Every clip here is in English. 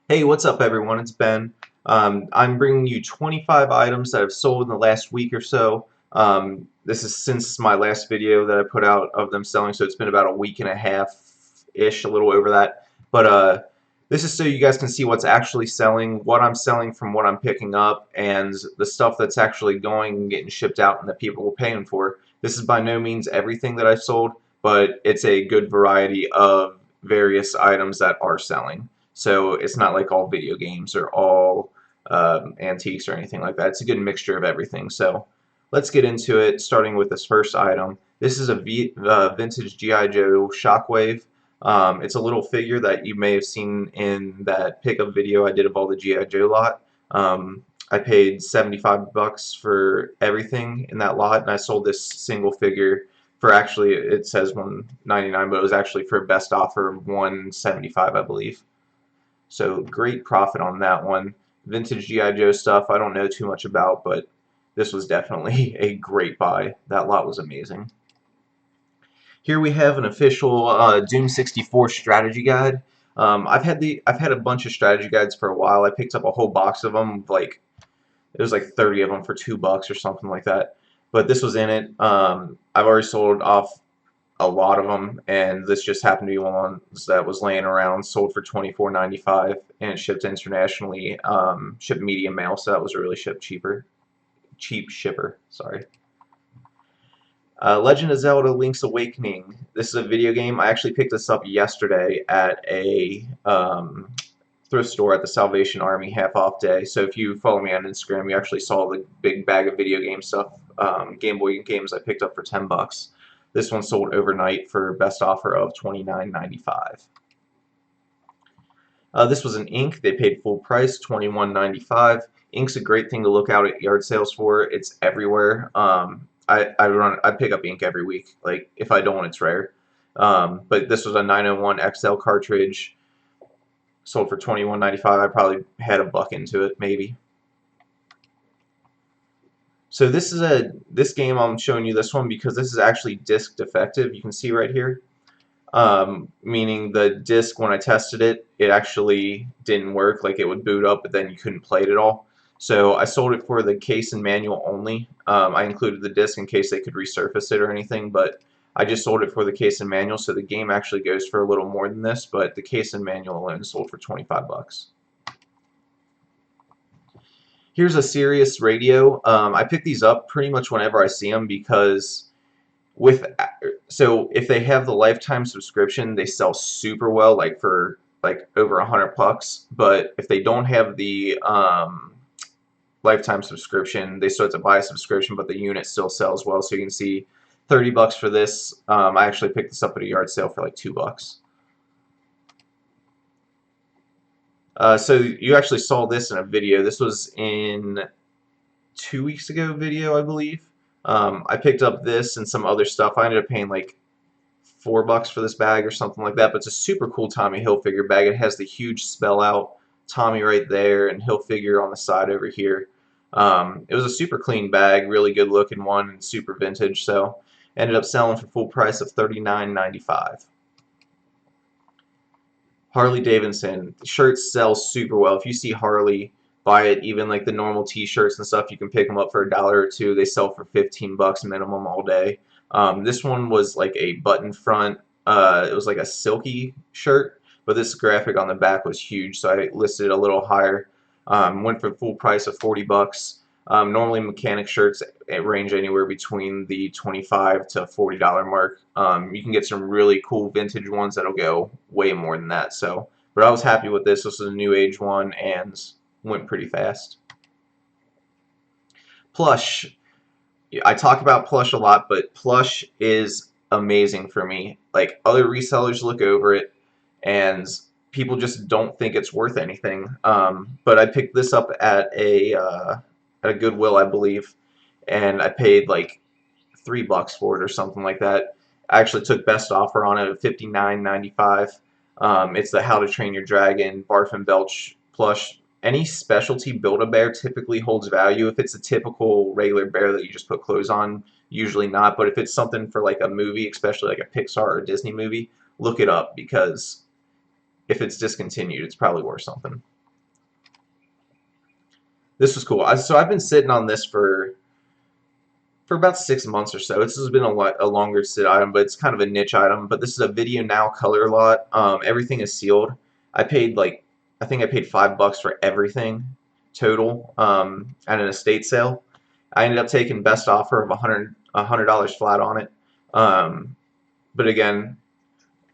Hey, what's up, everyone? It's Ben. I'm bringing you 25 items that I've sold in the last week or so. This is since my last video that I put out of them selling, so it's been about a week and a half-ish, a little over that. But this is so you guys can see what's actually selling, what I'm selling from what I'm picking up, and the stuff that's actually going and getting shipped out and that people are paying for. This is by no means everything that I've sold, but it's a good variety of various items that are selling. So it's not like all video games or all antiques or anything like that. It's a good mixture of everything. So let's get into it, starting with this first item. This is a vintage G.I. Joe Shockwave. It's a little figure that you may have seen in that pickup video I did of all the G.I. Joe lot. I paid 75 bucks for everything in that lot, and I sold this single figure for, actually, it says 199, but it was actually for best offer of 175, I believe. So great profit on that one. Vintage G.I. Joe stuff I don't know too much about, but this was definitely a great buy. That lot was amazing. Here we have an official Doom 64 strategy guide. I've had a bunch of strategy guides for a while. I picked up a whole box of them, like it was like 30 of them for $2 or something like that. But this was in it. I've already sold off a lot of them, and this just happened to be one that was laying around, sold for $24.95, and it shipped internationally, shipped medium mail, so that was a really cheap shipper. Sorry. Legend of Zelda: Link's Awakening. This is a video game. I actually picked this up yesterday at a thrift store at the Salvation Army half-off day. So if you follow me on Instagram, you actually saw the big bag of video game stuff, Game Boy games I picked up for $10. This one sold overnight for best offer of $29.95. This was an ink. They paid full price, $21.95. Ink's a great thing to look out at yard sales for. It's everywhere. I pick up ink every week. Like if I don't, it's rare. But this was a 901 XL cartridge, sold for $21.95. I probably had a buck into it, maybe. So this game, I'm showing you this one because this is actually disc defective. You can see right here. Meaning the disc, when I tested it, it actually didn't work. Like it would boot up, but then you couldn't play it at all. So I sold it for the case and manual only. I included the disc in case they could resurface it or anything, but I just sold it for the case and manual. So the game actually goes for a little more than this, but the case and manual alone sold for 25 bucks. Here's a Sirius radio. I pick these up pretty much whenever I see them because with so if they have the lifetime subscription, they sell super well, like for like over 100 bucks. But if they don't have the lifetime subscription, they still have to buy a subscription, but the unit still sells well. So you can see 30 bucks for this. I actually picked this up at a yard sale for like $2. So you actually saw this in a video. This was in 2 weeks ago video, I believe. I picked up this and some other stuff. I ended up paying like $4 for this bag or something like that, but it's a super cool Tommy Hilfiger bag. It has the huge spell out Tommy right there and Hilfiger on the side over here. It was a super clean bag, really good looking one, and super vintage, so ended up selling for full price of $39.95. Harley Davidson shirts sell super well. If you see Harley, buy it. Even like the normal T-shirts and stuff, you can pick them up for $1 or $2. They sell for 15 bucks minimum all day. This one was like a button front. It was like a silky shirt, but this graphic on the back was huge, so I listed it a little higher. Went for full price of 40 bucks. Normally mechanic shirts range anywhere between the $25 to $40 mark. You can get some really cool vintage ones that'll go way more than that. So, but I was happy with this. This is a new age one and went pretty fast. Plush. I talk about Plush a lot, but Plush is amazing for me. Like other resellers look over it and people just don't think it's worth anything. But I picked this up at a Goodwill, I believe, and I paid like $3 for it or something like that. I actually took best offer on it at $59.95. It's the How to Train Your Dragon Barf and Belch plush. Any specialty Build-A-Bear typically holds value. If it's a typical regular bear that you just put clothes on, usually not. But if it's something for like a movie, especially like a Pixar or Disney movie, look it up because if it's discontinued, it's probably worth something. This was cool. So I've been sitting on this for about 6 months or so. This has been a longer sit item, but it's kind of a niche item. But this is a Video Now color lot. Everything is sealed. I paid I think I paid $5 for everything total at an estate sale. I ended up taking best offer of $100 flat on it. Um, but again,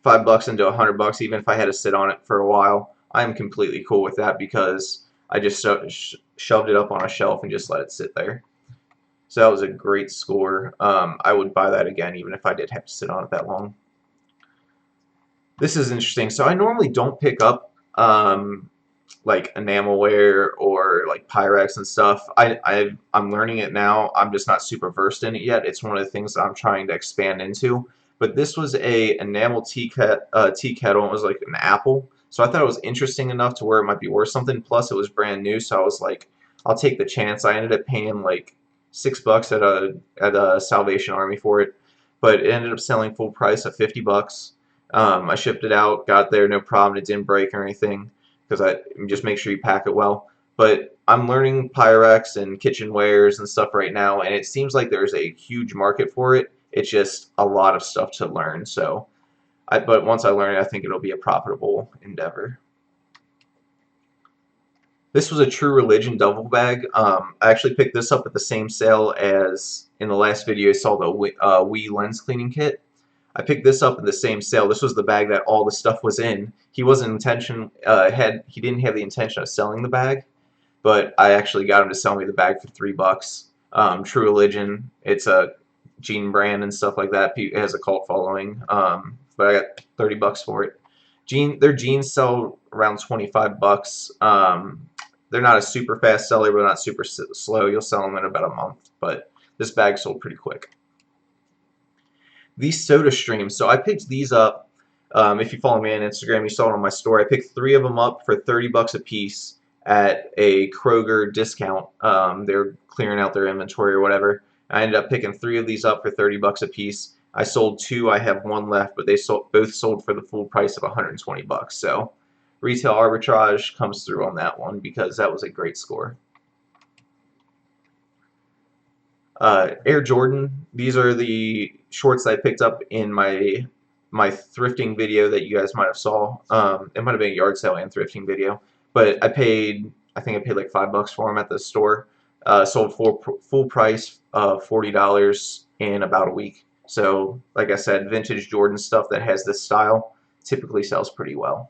$5 into $100, even if I had to sit on it for a while, I'm completely cool with that because I just shoved it up on a shelf and just let it sit there. So that was a great score. I would buy that again even if I did have to sit on it that long. This is interesting. So I normally don't pick up like Enamelware or like Pyrex and stuff. I'm learning it now. I'm just not super versed in it yet. It's one of the things that I'm trying to expand into. But this was a enamel tea kettle. It was like an apple. So I thought it was interesting enough to where it might be worth something. Plus, it was brand new, so I was like, I'll take the chance. I ended up paying like $6 at a Salvation Army for it, but it ended up selling full price at $50. I shipped it out, got there, no problem. It didn't break or anything because I just make sure you pack it well. But I'm learning Pyrex and kitchenwares and stuff right now, and it seems like there's a huge market for it. It's just a lot of stuff to learn. So, but once I learn it, I think it'll be a profitable endeavor. This was a True Religion duffel bag. I actually picked this up at the same sale as in the last video I saw the Wii lens cleaning kit. I picked this up in the same sale. This was the bag that all the stuff was in. He he didn't have the intention of selling the bag, but I actually got him to sell me the bag for $3. True Religion, it's a Gene brand and stuff like that. It has a cult following, but I got $30 for it. Their jeans sell around $25. They're not a super fast seller, but not super slow. You'll sell them in about a month, but this bag sold pretty quick. These Sodastream, so I picked these up. If you follow me on Instagram, you saw it on my store. I picked 3 of them up for $30 a piece at a Kroger discount. They're clearing out their inventory or whatever. I ended up picking 3 of these up for $30 a piece. I sold 2. I have 1 left, but they both sold for the full price of $120. So retail arbitrage comes through on that one because that was a great score. Air Jordan. These are the shorts that I picked up in my thrifting video that you guys might have saw. It might have been a yard sale and thrifting video, but I think I paid like $5 for them at the store. Sold for full price of $40 in about a week. So, like I said, vintage Jordan stuff that has this style typically sells pretty well.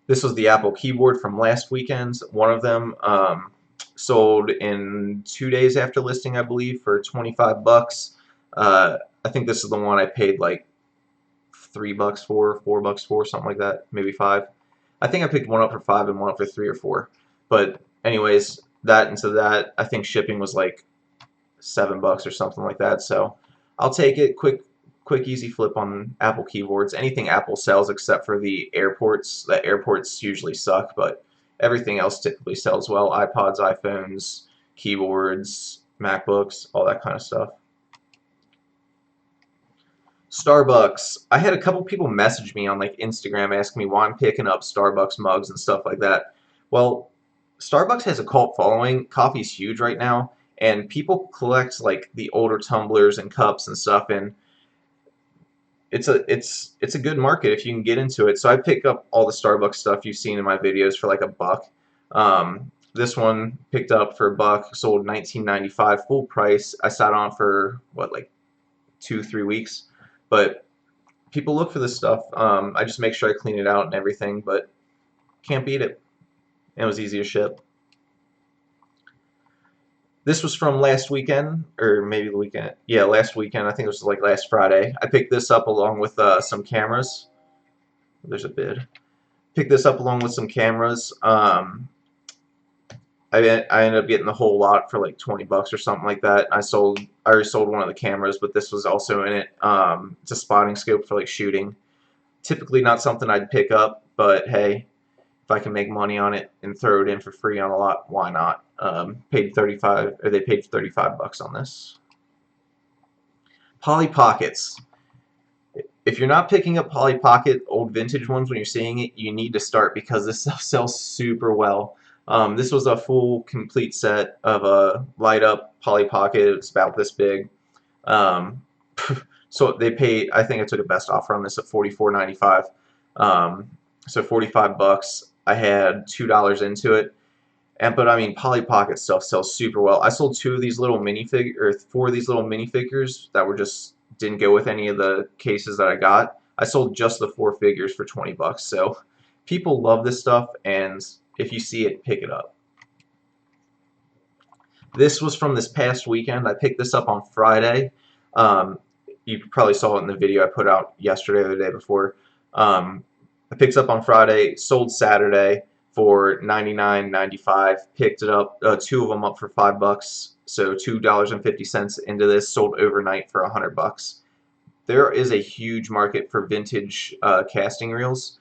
This was the Apple keyboard from last weekend's. One of them sold in 2 days after listing, I believe, for $25. I think this is the one I paid like $3 for, $4 for, something like that, maybe 5. I think I picked one up for 5 and one up for 3 or 4. But anyways, that into that, I think shipping was like $7 or something like that. So I'll take it. Quick, easy flip on Apple keyboards. Anything Apple sells except for the airports. The airports usually suck, but everything else typically sells well. iPods, iPhones, keyboards, MacBooks, all that kind of stuff. Starbucks. I had a couple people message me on like Instagram asking me why I'm picking up Starbucks mugs and stuff like that. Well, Starbucks has a cult following. Coffee's huge right now, and people collect like the older tumblers and cups and stuff, and it's a good market if you can get into it. So I pick up all the Starbucks stuff you've seen in my videos for like $1. This one picked up for $1, sold $19.95 full price. I sat on for what, like 2-3 weeks, but people look for this stuff. I just make sure I clean it out and everything, but can't beat it. It was easy to ship. This was from last weekend, or maybe the weekend. Yeah, last weekend. I think it was like last Friday. I picked this up along with some cameras. There's a bid. Picked this up along with some cameras. I ended up getting the whole lot for like $20 or something like that. I already sold one of the cameras, but this was also in it. It's a spotting scope for like shooting. Typically not something I'd pick up, but hey, if I can make money on it and throw it in for free on a lot, why not? They paid $35 on this. Polly Pockets. If you're not picking up Polly Pocket old vintage ones when you're seeing it, you need to start because this stuff sells super well. This was a full complete set of a light up Polly Pocket. It's about this big. Um, so they paid. I think I took a best offer on this at $44.95. Um, so 45 bucks. I had $2 into it. And but I mean, Polly Pocket stuff sells super well. I sold two of these little minifig or four of these little minifigures that were just didn't go with any of the cases that I got. I sold just the four figures for 20 bucks. So people love this stuff, and if you see it, pick it up. This was from this past weekend. I picked this up on Friday. Um, you probably saw it in the video I put out yesterday or the day before. I picked it up on Friday, sold Saturday for $99.95. Picked it up, two of them up for $5, so $2.50 into this. Sold overnight for $100. There is a huge market for vintage casting reels.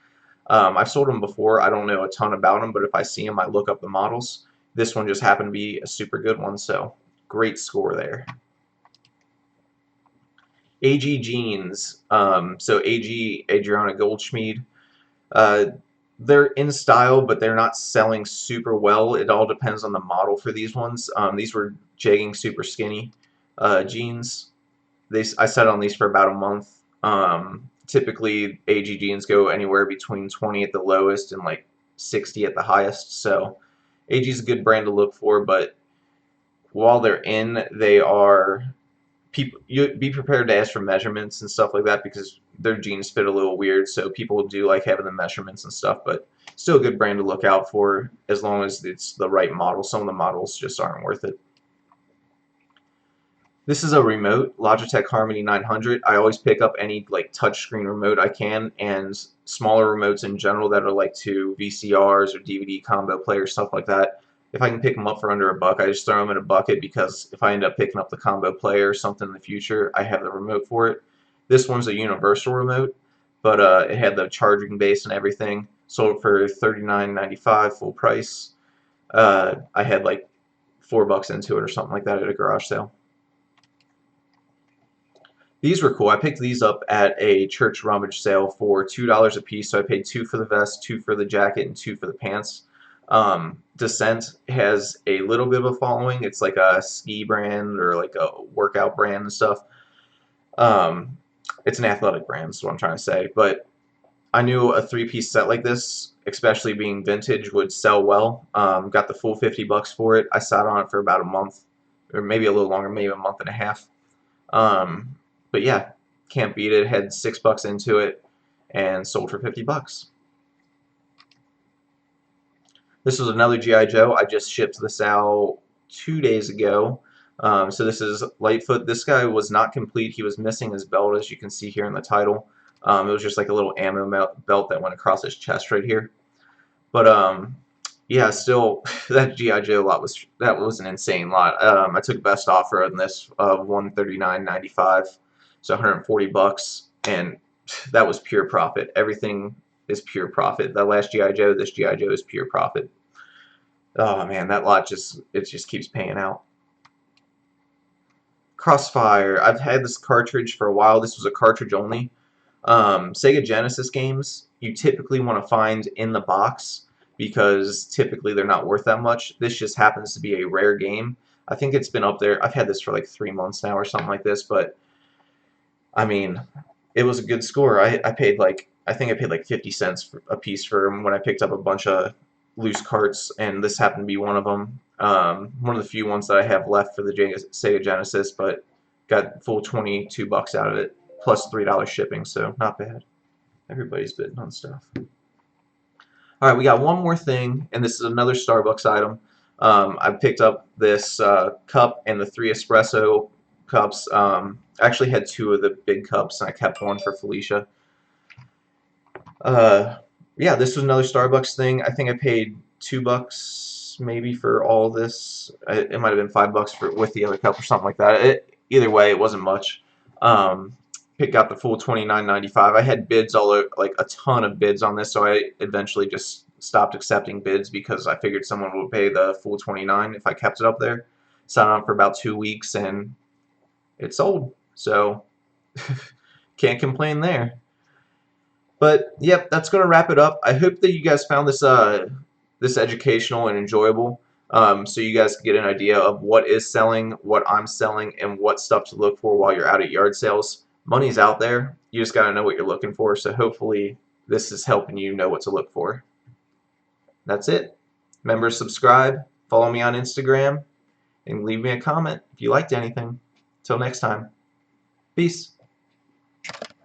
I've sold them before. I don't know a ton about them, but if I see them, I look up the models. This one just happened to be a super good one, so great score there. AG Jeans. So AG, Adriana Goldschmied. Uh, they're in style, but they're not selling super well. It all depends on the model for these ones. These were jegging super skinny jeans. I sat on these for about a month. Typically, AG jeans go anywhere between 20 at the lowest and like 60 at the highest. So AG is a good brand to look for, but while they're in, they are people. You be prepared to ask for measurements and stuff like that because their jeans fit a little weird. So people do like having the measurements and stuff, but still a good brand to look out for as long as it's the right model. Some of the models just aren't worth it. This is a remote, Logitech Harmony 900. I always pick up any like touchscreen remote I can, and smaller remotes in general that are like to VCRs or DVD combo players, stuff like that. If I can pick them up for under a buck, I just throw them in a bucket because if I end up picking up the combo player or something in the future, I have the remote for it. This one's a universal remote, but it had the charging base and everything. Sold for $39.95 full price. I had like $4 into it or something like that at a garage sale. These were cool. I picked these up at a church rummage sale for $2 a piece. So I paid two for the vest, two for the jacket, and two for the pants. Descent has a little bit of a following. It's like a ski brand or like a workout brand and stuff. Um, it's an athletic brand, is what I'm trying to say. But I knew a three-piece set like this, especially being vintage, would sell well. Got the full 50 bucks for it. I sat on it for about a month, or maybe a little longer, maybe a month and a half. But yeah, can't beat it. Had $6 into it and sold for 50 bucks. This was another G.I. Joe. I just shipped this out 2 days ago. So this is Lightfoot. This guy was not complete. He was missing his belt, as you can see here in the title. It was just like a little ammo belt that went across his chest right here. But yeah, still that G.I. Joe lot was an insane lot. I took best offer on this of $139.95, so 140 bucks, and that was pure profit. Everything is pure profit. The last G.I. Joe, this G.I. Joe is pure profit. Oh man, that lot just keeps paying out. Crossfire. I've had this cartridge for a while. This was a cartridge only. Sega Genesis games you typically want to find in the box because typically they're not worth that much. This just happens to be a rare game. I think it's been up there. I've had this for like 3 months now or something like this, but I mean, it was a good score. I paid like I think I paid like 50 cents for a piece for them when I picked up a bunch of loose carts, and this happened to be one of them. One of the few ones that I have left for the Sega Genesis, but got full 22 bucks out of it, plus $3 shipping, so not bad. Everybody's bidding on stuff. Alright, we got one more thing, and this is another Starbucks item. I picked up this cup and the 3 espresso cups. I actually had 2 of the big cups, and I kept one for Felicia. Yeah, this was another Starbucks thing. I think I paid $2 maybe for all this. It might have been $5 for with the other cup or something like that. Either way, it wasn't much. Got the full $29.95. I had bids all over, like a ton of bids on this, so I eventually just stopped accepting bids because I figured someone would pay the full $29 if I kept it up there. Sat on for about 2 weeks and it sold, so can't complain there. But yep, that's gonna wrap it up. I hope that you guys found this this educational and enjoyable, so you guys can get an idea of what is selling, what I'm selling, and what stuff to look for while you're out at yard sales. Money's out there. You just got to know what you're looking for. So hopefully this is helping you know what to look for. That's it. Remember to subscribe, follow me on Instagram, and leave me a comment if you liked anything. Till next time. Peace.